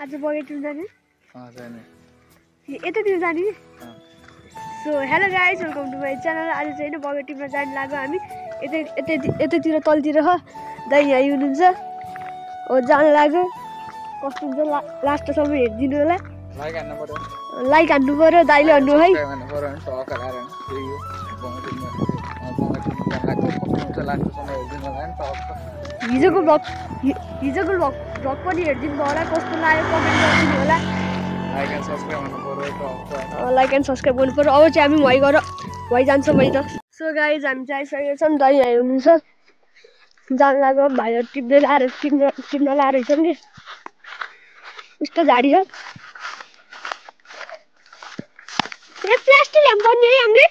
आज बगेटुम जाने जाने यतातिर जाने so hello guys welcome to my channel. आज चाहिँ होइन बगेटुममा जानु लाग्यो हामी यतातिर तलतिर हो दाइ यहाँ हुनुहुन्छ हो जानु लाग्यो कस्तो हुन्छ लास्टसम्म हेरिदिनु होला। लाइक हान्नु पऱ्यो दाइले हान्नु है। हिजोको भ्लग पनि हेरिदिनु भयो होला कस्तो लाग्यो कमेन्ट गरिदिनु होला। लाइक एन्ड सब्सक्राइब गर्नु पर्यो। अब चाहिँ हामी भइ जान्छौँ है त। सो गाइज हामी चाहिँ आइसकेको छौँ दाइ यहाँ हुनुहुन्छ जानु लाग्यो भाइहरू टिप्दै लाएर टिप्न लाएर छन् कि यस्तो झाडी छ। प्लास्टिक ल्याउनु पर्ने है हामीले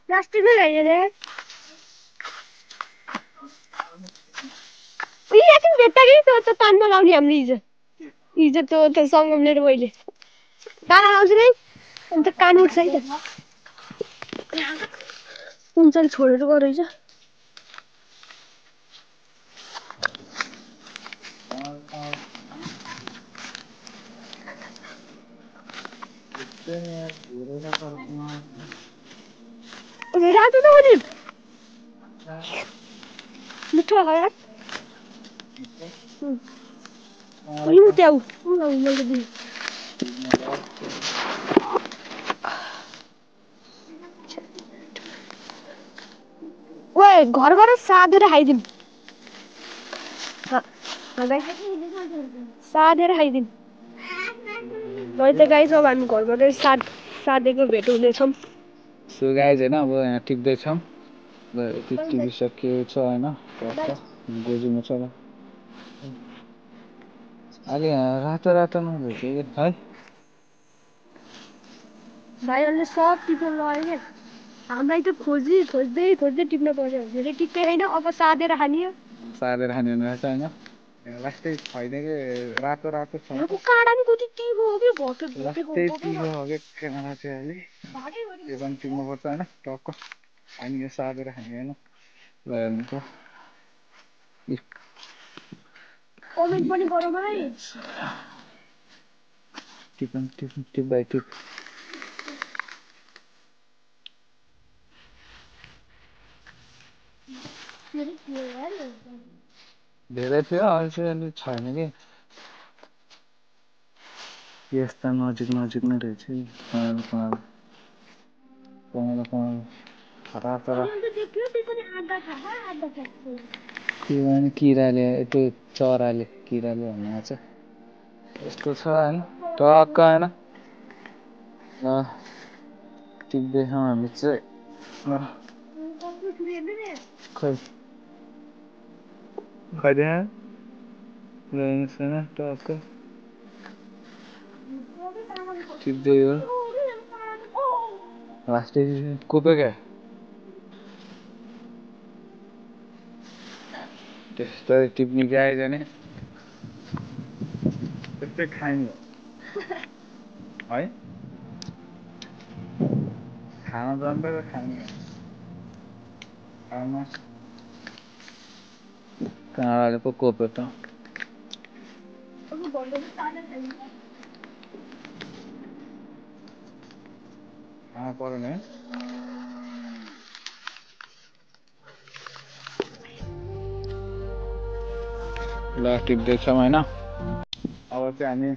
प्लास्टिक नै ल्याइदिएर एकछिन भेट्टा कि त्यो तानमा लाउने हामीले हिजो त्यो सङ्गम लिएर मैले ताना लाउँछु नि अन्त कान उठ्छ है त उन्चल छोडेर गयो रहेछ। रातो त हो नि मिठो लाग्यो यार त्याउ मैले दिएँ ओए घर गएर साधेर खाइदिउँ साधेर खाइदिउँ है त गाइस। अब हामी घर गएर साधेको भेट हुनेछौँ। सो गाइज होइन अब यहाँ टिप्दैछौँ टिपिसकेको छ होइन गोजीमा छ अहिले रातो रातोमा भेट्यो है भाइहरूले सब टिप्न लगायो क्या हामीलाई त खोज्दै टिप्न पर्यो धेरै टिप्दै होइन अब साधेर खाने रहेछ होइन लास्टै छैन कि रातो छ काँडा नि कति टिपो हो कि लास्टै टिप्नु हो कि काँडा चाहिँ अहिले यो पनि टिप्नुपर्छ होइन टक्क अनि यो साधेर खाने होइन कमेन्ट पनि गरौँ है टिप बाई टिप धेरै थियो अहिले चाहिँ अलिक छैन कि यस्ता नजिक नै रहेछ किराले त्यो चराले भन्नु छ यस्तो छ होइन टक्क होइन टिप्दैछौँ हामी चाहिँ खै टक्क टिप्दै हो लास्टै कोप्यो क्या त्यस्तै टिप्ने कि आइजाने त्यस्तै खाइने है खान जान्छ त खाने काँडाले पो कोप्यो त पऱ्यो नि ल टिप्दैछौँ होइन अब चाहिँ हामी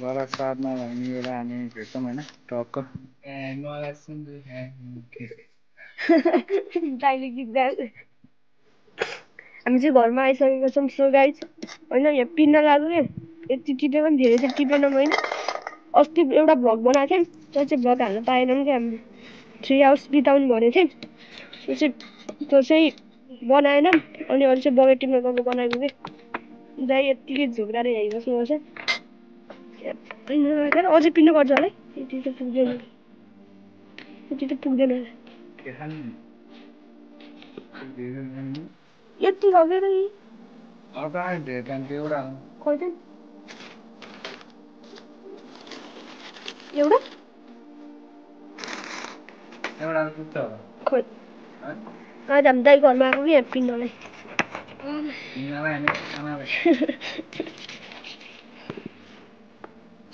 घर साथमा भन्ने बेला हामी भेट्छौँ होइन टक्क हामी चाहिँ घरमा आइसकेको छौँ। सो गाइज होइन यहाँ पिन्न लाग्यो क्या यति टिप्यो पनि धेरै चाहिँ टिपेनौँ होइन। अस्ति एउटा भ्लग बनाएको थियौँ त्यो चाहिँ भ्लग हाल्न पाएनौँ कि हामी 3 आवर्स बिताउनु भनेको थियौँ त्यो चाहिँ बनाएन अनि अहिले चाहिँ बगेटुममा गएको बनाएको कि दाइ यत्तिकै झुक्राएर हेरिबस्नु पर्छ अझै पिन्नु पर्छ होला है यति त पुग्दैन यति लगेर एउटा आज हामी दाइ घरमा आएको कि यहाँ पिन्नलाई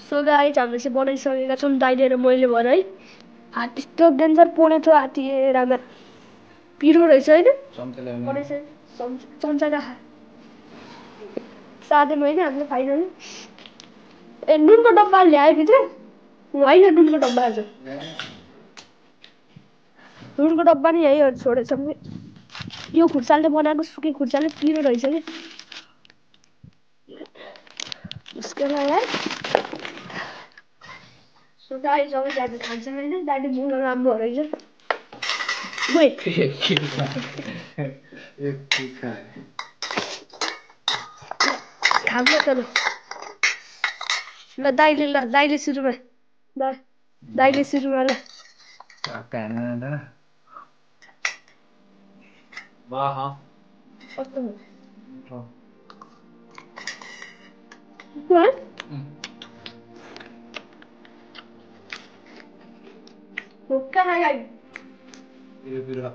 सो गाइस हामीले चाहिँ बनाइसकेका छौँ दाइले र मैले भएर है। हात्ती यस्तो डेन्जर पोलेको थियो हात्ती रामा पिरो रहेछ होइन चम्चा साधेमा होइन हामीले फाइनली ए नुनको डब्बा ल्यायो भित्र होइन नुनको डब्बा आज नुनको डब्बा नि यही छोडेछ यो खुर्सालले बनाएको सुके खुर्सालले पिरो रहेछ कि उसको लागि सो गाइस अब दाइले खान्छ होइन दाइले मुलो राम्रो रहेछ खान्छ त ल दाइले सुरुमा दाइले सुरुमा ल Bukan ayam. Biru.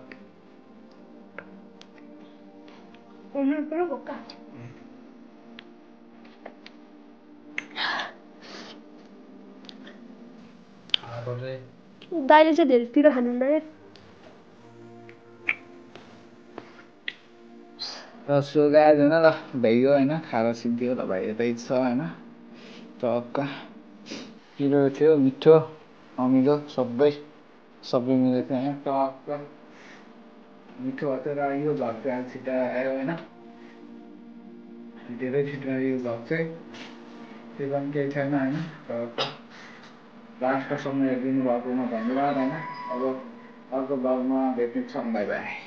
Biru bukan. दाइले चाहिँ धेरै पिरो खानुहुन्न र सुगाएर होइन ल भइगयो होइन खाएर सिद्धियो ल भाइ छ होइन टक्क पिरो थियो मिठो अमिलो सबै मिलेको थियो होइन टक्क मिठो भयो तर यो भग चाहिँ छिटो आयो होइन धेरै छिटो आयो यो भग चाहिँ त्यो पनि केही छैन होइन टक्क लास्टको समय दिनुभएकोमा धन्यवाद होइन अब अर्को भगमा भेट्नेछौँ बाई बाई